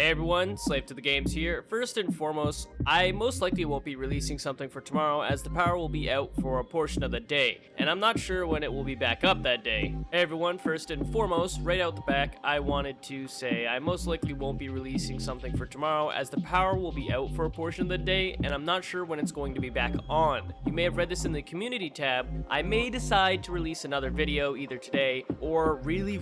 Hey everyone, SlaveToTheGames here. First and foremost, I most likely won't be releasing something for tomorrow as the power will be out for a portion of the day, and I'm not sure when it will be back up that day. Hey everyone, first and foremost, right out the back, I wanted to say I most likely won't be releasing something for tomorrow as the power will be out for a portion of the day, and I'm not sure when it's going to be back on. You may have read this in the community tab. I may decide to release another video either today or really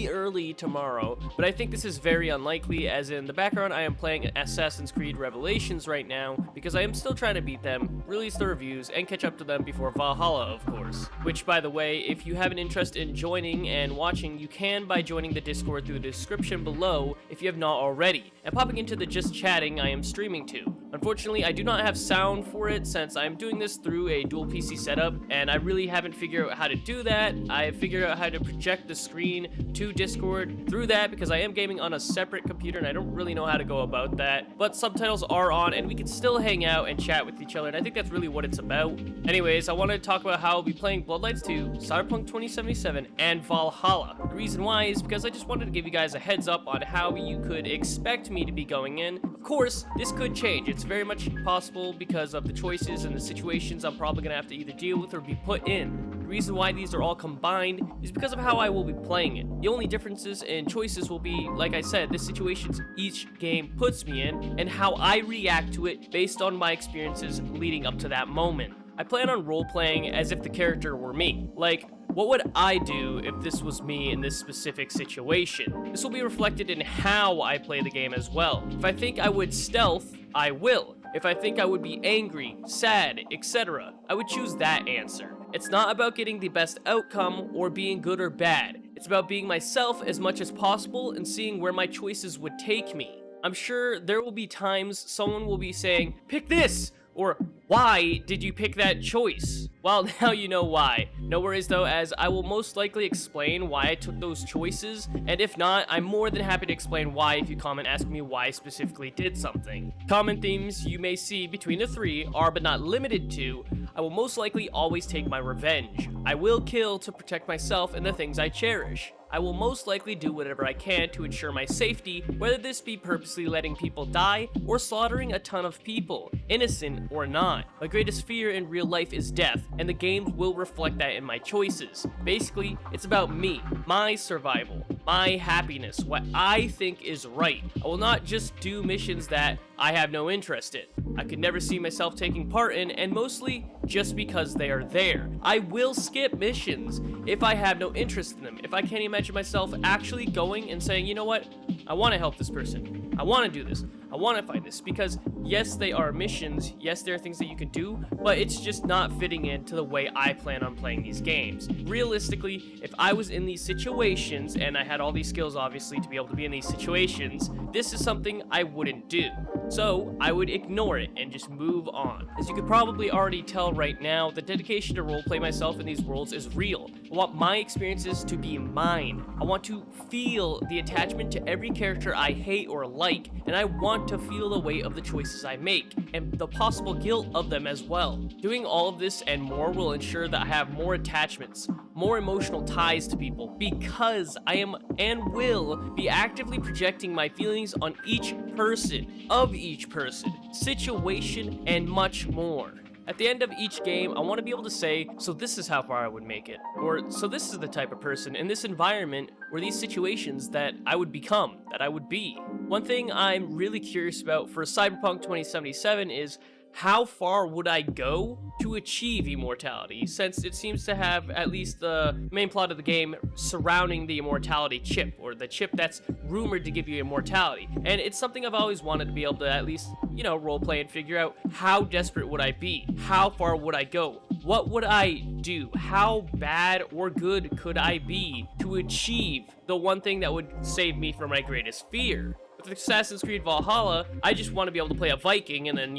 early tomorrow, but I think this is very unlikely, as in the background I am playing Assassin's Creed Revelations right now because I am still trying to beat them, release the reviews, and catch up to them before Valhalla, of course. Which, by the way, if you have an interest in joining and watching, you can by joining the Discord through the description below if you have not already, and popping into the Just Chatting I am streaming to. Unfortunately, I do not have sound for it since I'm doing this through a dual PC setup, and I really haven't figured out how to do that. I have figured out how to project the screen to Discord through that because I am gaming on a separate computer and I don't really know how to go about that. But subtitles are on and we can still hang out and chat with each other, and I think that's really what it's about. Anyways, I wanted to talk about how I'll be playing Bloodlines 2, Cyberpunk 2077, and Valhalla. The reason why is because I just wanted to give you guys a heads up on how you could expect me to be going in. Of course, this could change. It's very much possible because of the choices and the situations I'm probably going to have to either deal with or be put in. The reason why these are all combined is because of how I will be playing it. The only differences and choices will be, like I said, the situations each game puts me in and how I react to it based on my experiences leading up to that moment. I plan on role-playing as if the character were me. Like, what would I do if this was me in this specific situation? This will be reflected in how I play the game as well. If I think I would stealth, I will. If I think I would be angry, sad, etc., I would choose that answer. It's not about getting the best outcome or being good or bad. It's about being myself as much as possible and seeing where my choices would take me. I'm sure there will be times someone will be saying, "Pick this!" or "Why did you pick that choice?" Well, now you know why. No worries though, as I will most likely explain why I took those choices, and if not, I'm more than happy to explain why if you comment asking me why I specifically did something. Common themes you may see between the three are, but not limited to, I will most likely always take my revenge. I will kill to protect myself and the things I cherish. I will most likely do whatever I can to ensure my safety, whether this be purposely letting people die or slaughtering a ton of people, innocent or not. My greatest fear in real life is death, and the games will reflect that in my choices. Basically, it's about me, my survival, my happiness, what I think is right. I will not just do missions that I have no interest in. I could never see myself taking part in, and mostly just because they are there. I will skip missions if I have no interest in them, if I can't imagine myself actually going and saying, you know what, I want to help this person, I want to do this, I want to fight this, because yes, they are missions, yes, there are things that you can do, but it's just not fitting into the way I plan on playing these games. Realistically, if I was in these situations, and I had all these skills obviously to be able to be in these situations, this is something I wouldn't do. So I would ignore it and just move on. As you could probably already tell right now, the dedication to roleplay myself in these worlds is real. I want my experiences to be mine. I want to feel the attachment to every character I hate or like, and I want to feel the weight of the choices I make, and the possible guilt of them as well. Doing all of this and more will ensure that I have more attachments, more emotional ties to people, because I am and will be actively projecting my feelings on each person, of each person, situation, and much more. At the end of each game, I want to be able to say, so this is how far I would make it, or so this is the type of person in this environment or these situations that I would become, that I would be. One thing I'm really curious about for Cyberpunk 2077 is how far would I go to achieve immortality, since it seems to have at least the main plot of the game surrounding the immortality chip, or the chip that's rumored to give you immortality. And it's something I've always wanted to be able to at least, roleplay and figure out how desperate would I be? How far would I go? What would I do? How bad or good could I be to achieve the one thing that would save me from my greatest fear? With Assassin's Creed Valhalla, I just want to be able to play a Viking and then,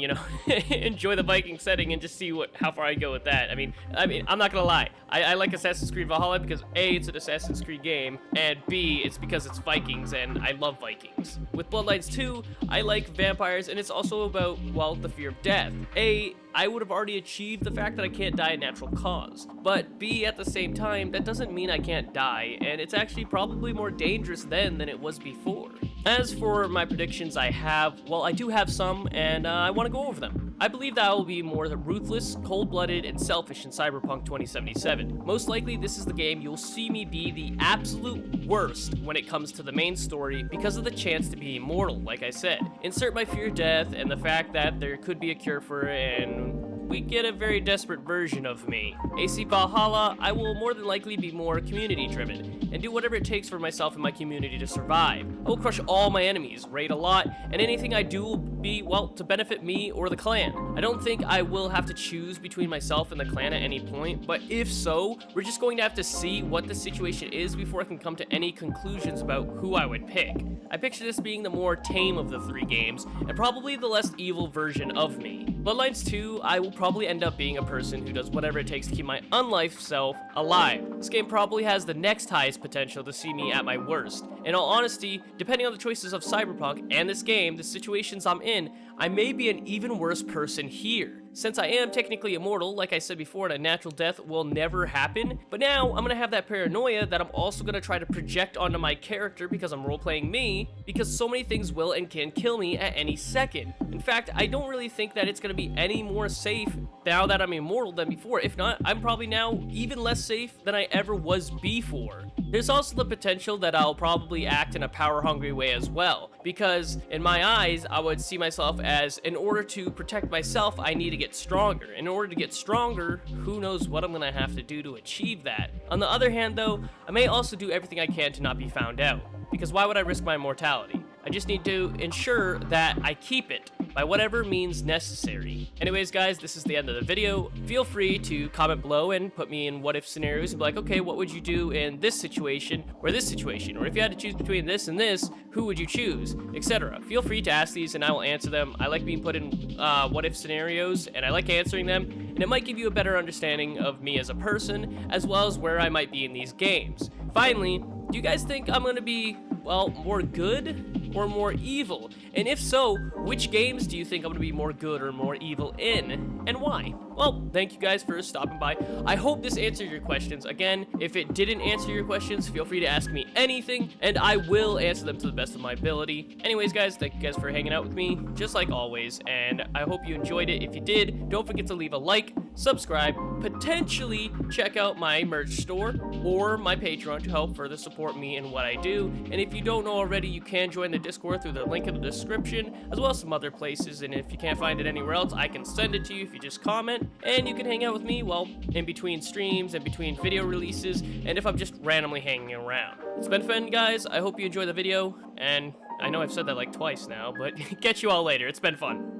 enjoy the Viking setting and just see how far I go with that. I mean, I'm not gonna lie. I like Assassin's Creed Valhalla because A, it's an Assassin's Creed game, and B, it's because it's Vikings and I love Vikings. With Bloodlines 2, I like vampires, and it's also about, well, the fear of death. A, I would have already achieved the fact that I can't die a natural cause. But B, at the same time, that doesn't mean I can't die, and it's actually probably more dangerous then than it was before. As for my predictions, I do have some, and I want to go over them. I believe that I will be more ruthless, cold-blooded, and selfish in Cyberpunk 2077. Most likely, this is the game you'll see me be the absolute worst when it comes to the main story because of the chance to be immortal, like I said. Insert my fear of death and the fact that there could be a cure for it, and we get a very desperate version of me. AC Valhalla, I will more than likely be more community-driven and do whatever it takes for myself and my community to survive. I will crush all my enemies, raid a lot, and anything I do will be, well, to benefit me or the clan. I don't think I will have to choose between myself and the clan at any point, but if so, we're just going to have to see what the situation is before I can come to any conclusions about who I would pick. I picture this being the more tame of the three games, and probably the less evil version of me. Bloodlines 2, I will probably end up being a person who does whatever it takes to keep my unlife self alive. This game probably has the next highest potential to see me at my worst. In all honesty, depending on the choices of Cyberpunk and this game, the situations I'm in, I may be an even worse person here. Since I am technically immortal, like I said before, and a natural death will never happen, but now I'm gonna have that paranoia that I'm also gonna try to project onto my character because I'm role-playing me, because so many things will and can kill me at any second. In fact, I don't really think that it's gonna be any more safe now that I'm immortal than before. If not, I'm probably now even less safe than I ever was before. There's also the potential that I'll probably act in a power-hungry way as well, because in my eyes, I would see myself as, in order to protect myself, I need to get stronger. In order to get stronger, who knows what I'm gonna have to do to achieve that. On the other hand though, I may also do everything I can to not be found out, because why would I risk my immortality? I just need to ensure that I keep it by whatever means necessary. Anyways guys, this is the end of the video. Feel free to comment below and put me in what if scenarios and be like, okay, what would you do in this situation or this situation? Or if you had to choose between this and this, who would you choose? Etc. Feel free to ask these and I will answer them. I like being put in what if scenarios and I like answering them, and it might give you a better understanding of me as a person as well as where I might be in these games. Finally, do you guys think I'm gonna be, well, more good or more evil? And if so, which games do you think I'm gonna be more good or more evil in, and why? Well, thank you guys for stopping by. I hope this answered your questions. Again, if it didn't answer your questions, feel free to ask me anything, and I will answer them to the best of my ability. Anyways, guys, thank you guys for hanging out with me, just like always, and I hope you enjoyed it. If you did, don't forget to leave a like, subscribe, potentially check out my merch store or my Patreon to help further support me in what I do. And if you don't know already, you can join the Discord through the link in the description, as well as some other places. And if you can't find it anywhere else, I can send it to you if you just comment. And you can hang out with me, well, in between streams and between video releases, and if I'm just randomly hanging around. It's been fun, guys. I hope you enjoyed the video, and I know I've said that like twice now, but catch you all later. It's been fun.